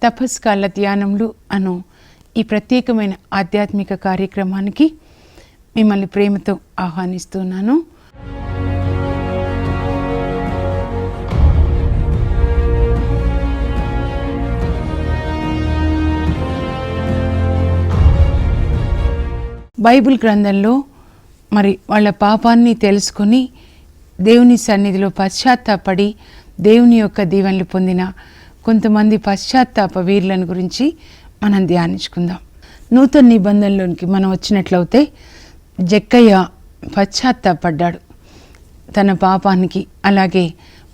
తపస్కాల ధ్యానములు అను ఈ ప్రత్యేకమైన ఆధ్యాత్మిక కార్యక్రమానికి మిమ్మల్ని ప్రేమతో ఆహ్వానిస్తున్నాను. బైబిల్ గ్రంథంలో మరి వాళ్ళ పాపాన్ని తెలుసుకొని దేవుని సన్నిధిలో పశ్చాత్తాపడి దేవుని యొక్క దీవెనలు పొందిన కొంతమంది పశ్చాత్తాప వీరులను గురించి మనం ధ్యానించుకుందాం. నూతన నిబంధనలోనికి మనం వచ్చినట్లయితే జక్కయ్య పశ్చాత్తాపడ్డాడు తన పాపానికి. అలాగే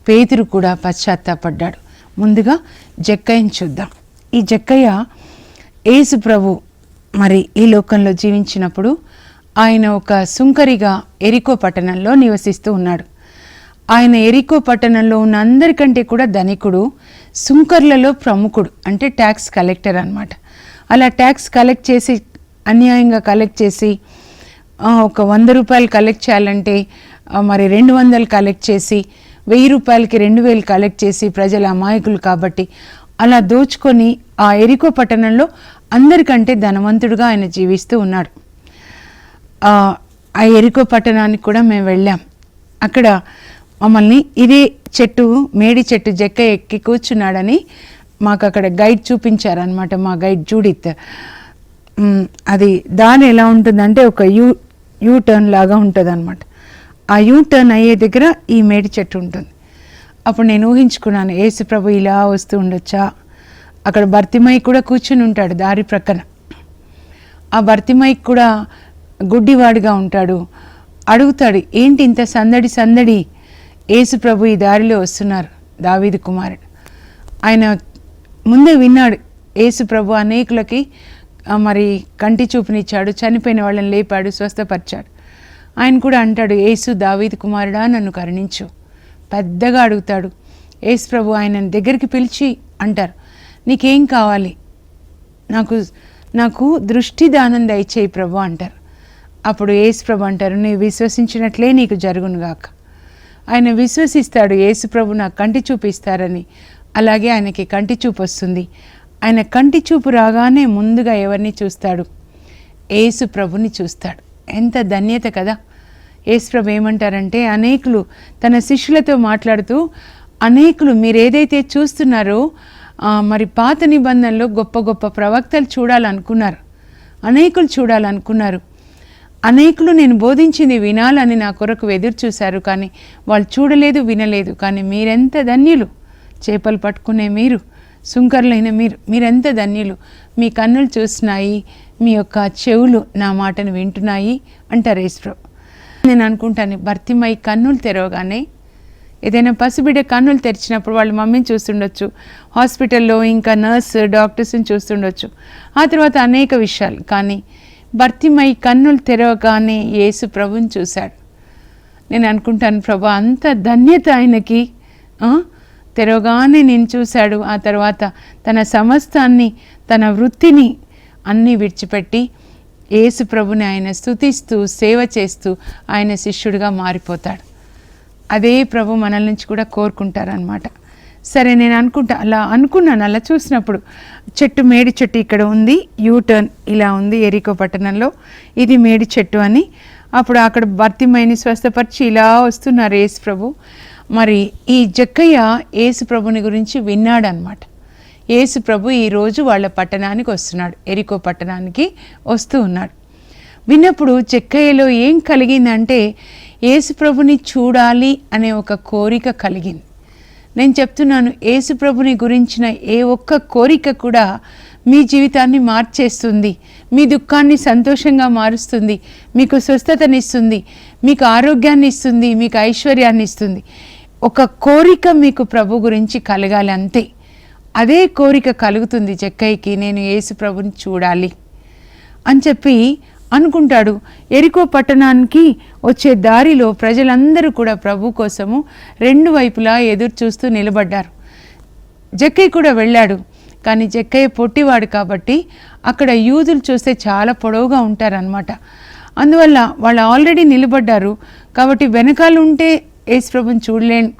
పేతురు కూడా పశ్చాత్తాపడ్డాడు. ముందుగా జక్కయ్యను చూద్దాం. ఈ జక్కయ్య యేసు ప్రభు మరి ఈ లోకంలో జీవించినప్పుడు ఆయన ఒక సుంకరిగా ఎరికో పట్టణంలో నివసిస్తూ ఉన్నాడు. ఆయన ఎరికో పట్టణంలో ఉన్న అందరికంటే కూడా ధనికుడు, సుంకర్లలో ప్రముఖుడు, అంటే ట్యాక్స్ కలెక్టర్ అన్నమాట. అలా ట్యాక్స్ కలెక్ట్ చేసి అన్యాయంగా కలెక్ట్ చేసి ఒక 100 రూపాయలు కలెక్ట్ చేయాలంటే మరి 200 కలెక్ట్ చేసి 1000 రూపాయలకి 2000 కలెక్ట్ చేసి ప్రజల అమాయకులు కాబట్టి అలా దోచుకొని ఆ ఎరికో పట్టణంలో అందరికంటే ధనవంతుడుగా ఆయన జీవిస్తూ ఉన్నాడు. ఆ ఎరికో పట్టణానికి కూడా మేము వెళ్ళాం. అక్కడ మమ్మల్ని ఇదే చెట్టు, మేడి చెట్టు జక్క ఎక్కి కూర్చున్నాడని మాకు అక్కడ గైడ్ చూపించారనమాట. మా గైడ్ జూడిత్. అది దాని ఎలా ఉంటుందంటే ఒక యూ టర్న్ లాగా ఉంటుంది అనమాట. ఆ యూ టర్న్ అయ్యే దగ్గర ఈ మేడి చెట్టు ఉంటుంది. అప్పుడు నేను ఊహించుకున్నాను, యేసు ప్రభు ఇలా వస్తూ ఉండొచ్చా. అక్కడ బర్తిమై కూడా కూర్చుని ఉంటాడు దారి ప్రక్కన. ఆ బర్తిమై కూడా గుడ్డివాడిగా ఉంటాడు. అడుగుతాడు, ఏంటి ఇంత సందడి సందడి, యేసు ప్రభు ఈ దారిలో వస్తున్నారు, దావీదు కుమారుడు. ఆయన ముందే విన్నాడు, యేసు ప్రభు అనేకులకి మరి కంటి చూపునిచ్చాడు, చనిపోయిన వాళ్ళని లేపాడు, స్వస్థపరిచాడు. ఆయన కూడా అంటాడు, యేసు దావీదు కుమారుడా నన్ను కరుణించు. పెద్దగా అడుగుతాడు. యేసు ప్రభు ఆయన దగ్గరికి పిలిచి అంటారు, నీకేం కావాలి, నాకు దృష్టి దానం దయచేయి ప్రభు అంటారు. అప్పుడు యేసు ప్రభు అంటారు, నీవు విశ్వసించినట్లే నీకు జరుగునుగాక. ఆయన విశ్వసిస్తాడు, యేసు ప్రభు నాకు కంటి చూపు ఇస్తారని. అలాగే ఆయనకి కంటి చూపు వస్తుంది. ఆయన కంటి చూపు రాగానే ముందుగా ఎవరిని చూస్తాడు? యేసు ప్రభుని చూస్తాడు. ఎంత ధన్యత కదా. యేసు ప్రభు ఏమంటారంటే, అనేకులు తన శిష్యులతో మాట్లాడుతూ, అనేకులు మీరు ఏదైతే చూస్తున్నారో మరి పాత నిబంధనలో గొప్ప గొప్ప ప్రవక్తలు చూడాలనుకున్నారు, అనేకులు చూడాలనుకున్నారు, అనేకులు నేను బోధించింది వినాలని నా కొరకు ఎదురు చూశారు, కానీ వాళ్ళు చూడలేదు, వినలేదు. కానీ మీరెంత ధన్యులు, చేపలు పట్టుకునే మీరు, సుంకర్లైన మీరెంత ధన్యులు. మీ కన్నులు చూస్తున్నాయి, మీ యొక్క చెవులు నా మాటను వింటున్నాయి అంటారు యేసు ప్రభు. నేను అనుకుంటాను, బర్తిమై కన్నులు తెరవగానే, ఏదైనా పసిబిడ్డ కన్నులు తెరిచినప్పుడు వాళ్ళ మమ్మీని చూస్తుండొచ్చు, హాస్పిటల్లో ఇంకా నర్సు డాక్టర్స్ని చూస్తుండొచ్చు, ఆ తర్వాత అనేక విషయాలు. కానీ బర్తిమై కన్నులు తెరవగానే యేసు ప్రభుని చూశాడు. నేను అనుకుంటాను, ప్రభు అంత ధన్యత ఆయనకి. తెరవగానే నేను చూశాడు. ఆ తర్వాత తన సమస్తాన్ని, తన వృత్తిని అన్నీ విడిచిపెట్టి యేసు ప్రభుని ఆయన స్తుతిస్తూ సేవ చేస్తూ ఆయన శిష్యుడిగా మారిపోతాడు. అదే ప్రభు మనల నుంచి కూడా కోరుకుంటారనమాట. సరే, నేను అనుకున్నాను అలా చూసినప్పుడు, చెట్టు మేడి చెట్టు ఇక్కడ ఉంది, యూటర్న్ ఇలా ఉంది ఎరికో పట్టణంలో, ఇది మేడి చెట్టు అని. అప్పుడు అక్కడ బర్తిమైని స్వస్థపరిచి ఇలా వస్తున్నారు యేసు ప్రభు. మరి ఈ జక్కయ్య యేసు ప్రభుని గురించి విన్నాడనమాట. యేసు ప్రభు ఈరోజు వాళ్ళ పట్టణానికి వస్తున్నాడు, ఎరికో పట్టణానికి వస్తూ ఉన్నాడు. విన్నప్పుడు జక్కయ్యలో ఏం కలిగిందంటే, యేసు ప్రభుని చూడాలి అనే ఒక కోరిక కలిగింది. నేను చెప్తున్నాను, యేసు ప్రభుని గురించిన ఏ ఒక్క కోరిక కూడా మీ జీవితాన్ని మార్చేస్తుంది, మీ దుఃఖాన్ని సంతోషంగా మారుస్తుంది, మీకు స్వస్థతనిస్తుంది, మీకు ఆరోగ్యాన్ని ఇస్తుంది, మీకు ఐశ్వర్యాన్ని ఇస్తుంది. ఒక కోరిక మీకు ప్రభు గురించి కలగాలి, అంతే. అదే కోరిక కలుగుతుంది జక్కయ్యకి, నేను యేసు ప్రభుని చూడాలి అని చెప్పి అనుకుంటాడు. ఎరికో పట్టణానికి వచ్చే దారిలో ప్రజలందరూ కూడా ప్రభు కోసము 2 వైపులా ఎదురు చూస్తూ నిలబడ్డారు. జక్కయ్య కూడా వెళ్ళాడు. కానీ జక్కయ్య పొట్టివాడు కాబట్టి అక్కడ యూదులు చూస్తే చాలా పొడవుగా ఉంటారనమాట. అందువల్ల వాళ్ళు ఆల్రెడీ నిలబడ్డారు కాబట్టి వెనకాల ఉంటే యేసు ప్రభుని చూడలేను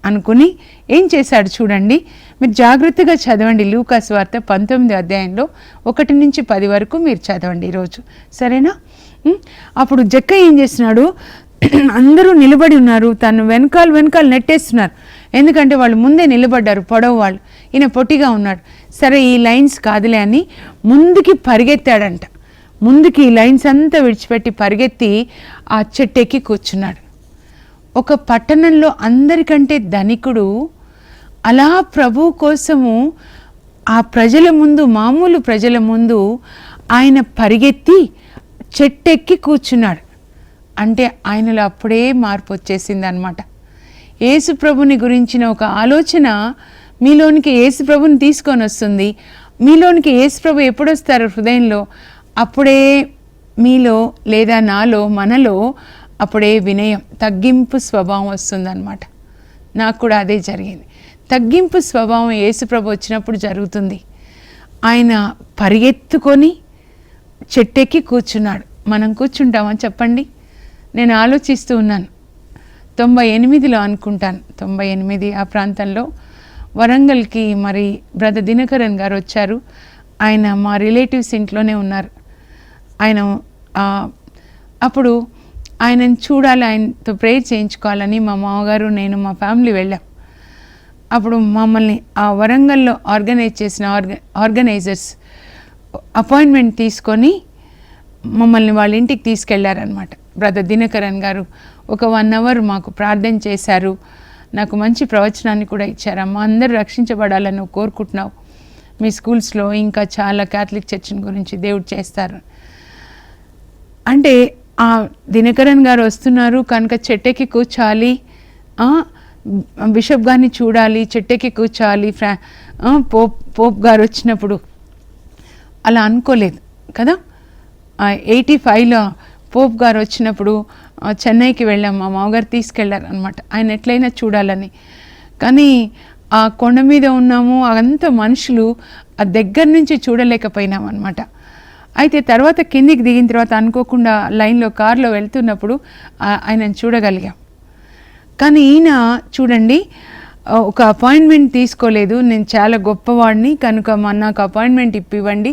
అనుకుని ఏం చేశాడు చూడండి. మీరు జాగ్రత్తగా చదవండి. లూకా సువార్త 19వ అధ్యాయంలో 1 నుంచి 10 వరకు మీరు చదవండి ఈరోజు, సరేనా? అప్పుడు జక్కయ్య ఏం చేస్తున్నాడు, అందరూ నిలబడి ఉన్నారు, తను వెనకాల నెట్టేస్తున్నారు. ఎందుకంటే వాళ్ళు ముందే నిలబడ్డారు, పొడవు వాళ్ళు, ఈయన పొట్టిగా ఉన్నాడు. సరే ఈ లైన్స్ కాదులే అని ముందుకి పరిగెత్తాడంట. ముందుకి ఈ లైన్స్ అంతా విడిచిపెట్టి పరిగెత్తి ఆ చెట్టు ఎక్కి కూర్చున్నాడు. ఒక పట్టణంలో అందరికంటే ధనికుడు అలా ప్రభు కోసము ఆ ప్రజల ముందు, మామూలు ప్రజల ముందు ఆయన పరిగెత్తి చెట్టెక్కి కూర్చున్నాడు. అంటే ఆయనలో అప్పుడే మార్పు వచ్చేసింది అనమాట. యేసు ప్రభుని గురించిన ఒక ఆలోచన మీలోనికి యేసు ప్రభుని తీసుకొని వస్తుంది. మీలోనికి యేసు ప్రభు ఎప్పుడు వస్తారు హృదయంలో, అప్పుడే మీలో లేదా నాలో, మనలో అప్పుడే వినయం, తగ్గింపు స్వభావం వస్తుందన్నమాట. నాకు కూడా అదే జరిగింది. తగ్గింపు స్వభావం యేసు ప్రభు వచ్చినప్పుడు జరుగుతుంది. ఆయన పరిగెత్తుకొని చెట్టెక్కి కూర్చున్నాడు. మనం కూర్చుంటామా చెప్పండి? నేను ఆలోచిస్తూ ఉన్నాను. 98లో అనుకుంటాను, 98 ఆ ప్రాంతంలో వరంగల్కి మరి బ్రదర్ దినకరన్ గారు వచ్చారు. ఆయన మా రిలేటివ్స్ ఇంట్లోనే ఉన్నారు. ఆయన అప్పుడు ఆయనను చూడాలి, ఆయనతో ప్రేయర్ చేయించుకోవాలని మా మామగారు, నేను, మా ఫ్యామిలీ వెళ్ళాం. అప్పుడు మమ్మల్ని ఆ వరంగల్లో ఆర్గనైజ్ చేసిన ఆర్గనైజర్స్ అపాయింట్మెంట్ తీసుకొని మమ్మల్ని వాళ్ళ ఇంటికి తీసుకెళ్లారనమాట. బ్రదర్ దినకరన్ గారు ఒక 1 అవర్ మాకు ప్రార్థన చేశారు. నాకు మంచి ప్రవచనాన్ని కూడా ఇచ్చారు. అమ్మ, అందరూ రక్షించబడాలని కోరుకుంటున్నావు, మీ స్కూల్స్లో ఇంకా చాలా క్యాథలిక్ చర్చిని గురించి దేవుడు చేస్తారు అంటే, ఆ దినకరన్ గారు వస్తున్నారు కనుక చెట్టెక్కి కూర్చోాలి, బిషప్ గారిని చూడాలి, చెట్టెక్కి కూర్చోాలి. పోప్ గారు వచ్చినప్పుడు అలా అనుకోలేదు కదా. 85లో పోప్ గారు వచ్చినప్పుడు చెన్నైకి వెళ్ళాం, మా మామగారు తీసుకెళ్లారు అనమాట, ఆయన ఎట్లయినా చూడాలని. కానీ ఆ కొండ మీద ఉన్నాము, అంత మనుషులు, ఆ దగ్గర నుంచి చూడలేకపోయినాం అనమాట. అయితే తర్వాత కిందికి దిగిన తర్వాత అనుకోకుండా లైన్లో కారులో వెళ్తున్నప్పుడు ఆయనను చూడగలిగాం. కానీ ఈయన చూడండి, ఒక అపాయింట్మెంట్ తీసుకోలేదు. నేను చాలా గొప్పవాడిని కనుక నాకు అపాయింట్మెంట్ ఇప్పివ్వండి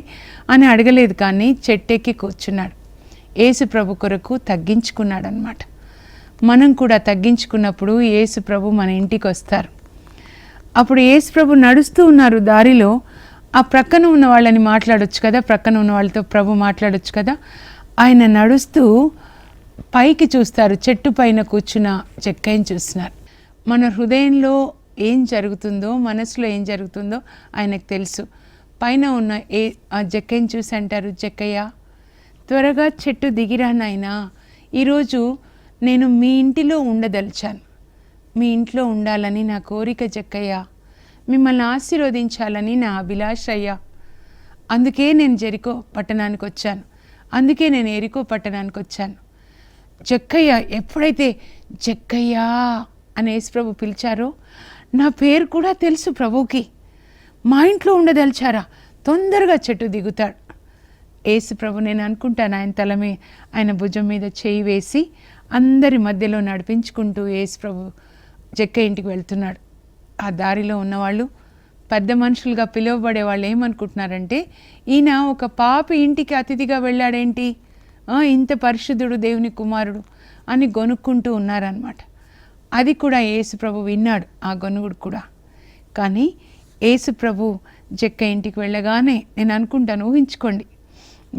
అని అడగలేదు. కానీ చెట్టెక్కి కూర్చున్నాడు. యేసు ప్రభు కొరకు తగ్గించుకున్నాడు అనమాట. మనం కూడా తగ్గించుకున్నప్పుడు యేసు ప్రభు మన ఇంటికి వస్తారు. అప్పుడు యేసు ప్రభు నడుస్తూ ఉన్నారు దారిలో. ఆ ప్రక్కన ఉన్న వాళ్ళని మాట్లాడొచ్చు కదా, ప్రక్కన ఉన్న వాళ్ళతో ప్రభు మాట్లాడొచ్చు కదా. ఆయన నడుస్తూ పైకి చూస్తారు, చెట్టు పైన కూర్చున్న జక్కయ్యని చూస్తున్నారు. మన హృదయంలో ఏం జరుగుతుందో, మనసులో ఏం జరుగుతుందో ఆయనకు తెలుసు. పైన ఉన్న ఆ జక్కయ్యని చూసి అంటారు, జక్కయ్య త్వరగా చెట్టు దిగిరా నాయనా, ఈరోజు నేను మీ ఇంటిలో ఉండదలిచాను, మీ ఇంట్లో ఉండాలని నా కోరిక జక్కయ్య, మిమ్మల్ని ఆశీర్వదించాలని నా అభిలాష అయ్యా. అందుకే నేను జెరికో పట్టణానికి వచ్చాను, అందుకే నేను ఎరికో పట్టణానికి వచ్చాను. జక్కయ్య ఎప్పుడైతే జక్కయ్యా అని యేసుప్రభు పిలిచారో, నా పేరు కూడా తెలుసు ప్రభుకి, మా ఇంట్లో ఉండదలిచారా, తొందరగా చెట్టు దిగుతాడు. యేసుప్రభు, నేను అనుకుంటాను ఆయన తలమే, ఆయన భుజం మీద చేయి వేసి అందరి మధ్యలో నడిపించుకుంటూ యేసుప్రభు జక్కయ్య ఇంటికి వెళ్తున్నాడు. ఆ దారిలో ఉన్నవాళ్ళు, పెద్ద మనుషులుగా పిలువబడే వాళ్ళు ఏమనుకుంటున్నారంటే, ఈయన ఒక పాపి ఇంటికి అతిథిగా వెళ్ళాడేంటి, ఇంత పరిశుద్ధుడు దేవుని కుమారుడు అని గొనుక్కుంటూ ఉన్నారనమాట. అది కూడా యేసుప్రభు విన్నాడు, ఆ గొనుగుడు కూడా. కానీ యేసుప్రభు జక్కయ్య ఇంటికి వెళ్ళగానే నేను అనుకుంటాను, ఊహించుకోండి,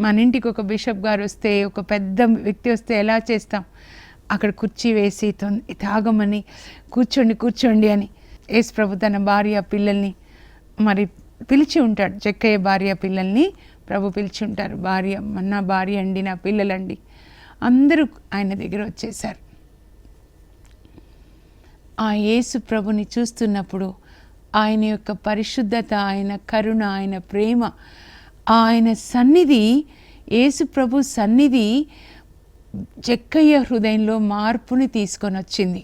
మన ఇంటికి ఒక బిషప్ గారు వస్తే, ఒక పెద్ద వ్యక్తి వస్తే ఎలా చేస్తాం, అక్కడ కుర్చీ వేసి తాగమని, కూర్చోండి అని యేసుప్రభు తన భార్య పిల్లల్ని మరి పిలిచి ఉంటాడు. జక్కయ్య భార్య పిల్లల్ని ప్రభు పిలిచి ఉంటారు. భార్య, నా భార్య అండి, నా పిల్లలండి, అందరూ ఆయన దగ్గర వచ్చేసారు. ఆ యేసు ప్రభుని చూస్తున్నప్పుడు ఆయన యొక్క పరిశుద్ధత, ఆయన కరుణ, ఆయన ప్రేమ, ఆయన సన్నిధి, యేసు ప్రభు సన్నిధి జక్కయ్య హృదయంలో మార్పుని తీసుకొని వచ్చింది.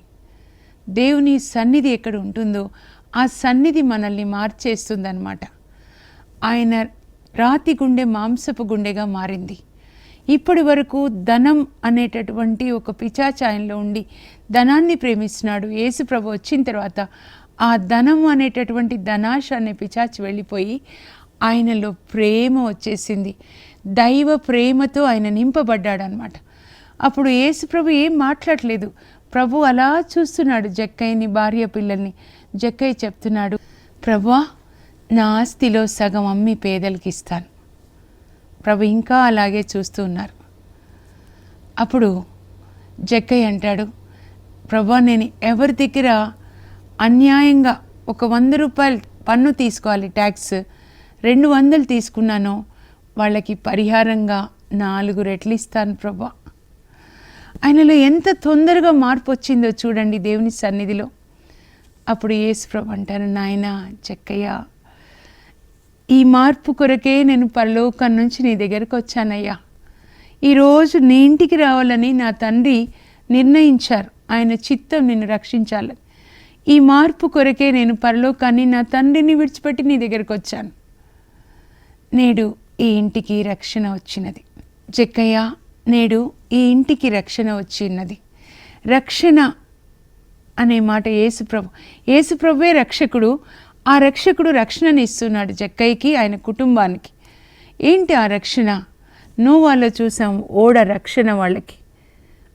దేవుని సన్నిధి ఎక్కడ ఉంటుందో ఆ సన్నిధి మనల్ని మార్చేస్తుందన్నమాట. ఆయన రాతి గుండె మాంసపు గుండెగా మారింది. ఇప్పటి వరకు ధనం అనేటటువంటి ఒక పిశాచాయంలో ఉండి ధనాన్ని ప్రేమిస్తున్నాడు. యేసు ప్రభు వచ్చిన తర్వాత ఆ ధనం అనేటటువంటి ధనాశ అనే పిశాచి వెళ్ళిపోయి ఆయనలో ప్రేమ వచ్చేసింది. దైవ ప్రేమతో ఆయన నింపబడ్డాడు అనమాట. అప్పుడు యేసు ప్రభు ఏం మాట్లాడలేదు. ప్రభు అలా చూస్తున్నాడు జక్కయ్యని, భార్య పిల్లల్ని. జక్కయ్య చెప్తున్నాడు, ప్రభువా నా ఆస్తిలో సగం అమ్మి పేదలకి ఇస్తాను. ప్రభు ఇంకా అలాగే చూస్తూ ఉన్నారు. అప్పుడు జక్కయ్య అంటాడు, ప్రభువా నేను ఎవరి దగ్గర అన్యాయంగా ఒక 100 రూపాయలు పన్ను తీసుకోవాలి, ట్యాక్స్ 200 తీసుకున్నానో వాళ్ళకి పరిహారంగా 4 రెట్లు ఇస్తాను ప్రభువా. ఆయనలో ఎంత తొందరగా మార్పు వచ్చిందో చూడండి దేవుని సన్నిధిలో. అప్పుడు యేసు ప్రభు అంటారు, నాయనా జక్కయ్య, ఈ మార్పు కొరకే నేను పరలోకం నుంచి నీ దగ్గరకు వచ్చానయ్యా. ఈరోజు నీ ఇంటికి రావాలని నా తండ్రి నిర్ణయించారు. ఆయన చిత్తం నిన్ను రక్షించాలని. ఈ మార్పు కొరకే నేను పరలోకాన్ని, నా తండ్రిని విడిచిపెట్టి నీ దగ్గరకు వచ్చాను. నేడు ఈ ఇంటికి రక్షణ వచ్చినది. జక్కయ్య, నేడు ఈ ఇంటికి రక్షణ వచ్చినది. రక్షణ అనే మాట యేసుప్రభువే రక్షకుడు. ఆ రక్షకుడు రక్షణని ఇస్తున్నాడు జక్కయ్యకి, ఆయన కుటుంబానికి. ఏంటి ఆ రక్షణ? నోవాలో చూసాం ఓడ రక్షణ వాళ్ళకి.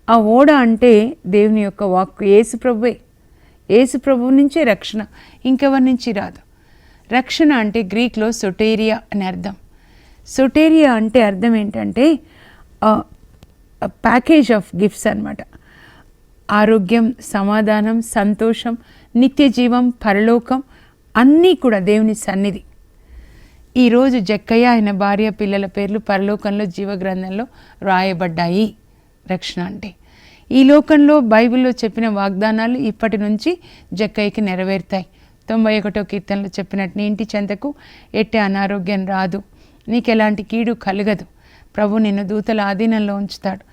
ఆ ఓడ అంటే దేవుని యొక్క వాక్కు, యేసుప్రభువే. యేసుప్రభువు నుంచే రక్షణ, ఇంకెవరి నుంచి రాదు. రక్షణ అంటే గ్రీక్లో సొటేరియా అని అర్థం. సొటేరియా అంటే అర్థం ఏంటంటే ప్యాకేజ్ ఆఫ్ గిఫ్ట్స్ అన్నమాట. ఆరోగ్యం, సమాధానం, సంతోషం, నిత్య జీవం, పరలోకం అన్నీ కూడా దేవుని సన్నిధి. ఈరోజు జక్కయ్య ఆయన భార్య పిల్లల పేర్లు పరలోకంలో జీవగ్రంథంలో రాయబడ్డాయి. రక్షణ అంటే ఈ లోకంలో బైబిల్లో చెప్పిన వాగ్దానాలు ఇప్పటి నుంచి జక్కయ్యకి నెరవేరుతాయి. 91వ కీర్తనలో చెప్పినట్టు, నీ ఇంటి చెంతకు ఎట్టే అనారోగ్యం రాదు, నీకు ఎలాంటి కీడు కలగదు, ప్రభు నిన్ను దూతల ఆధీనంలో ఉంచుతాడు.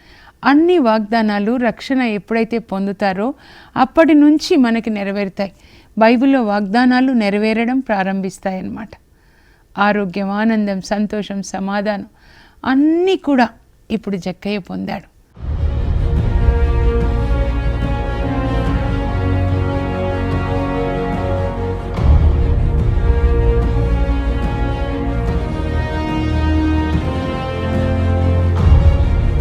అన్ని వాగ్దానాలు రక్షణ ఎప్పుడైతే పొందుతారో అప్పటి నుంచి మనకి నెరవేరుతాయి. బైబిల్లో వాగ్దానాలు నెరవేరడం ప్రారంభిస్తాయన్నమాట. ఆరోగ్యం, ఆనందం, సంతోషం, సమాధానం అన్నీ కూడా ఇప్పుడు జక్కయ్య పొందాడు.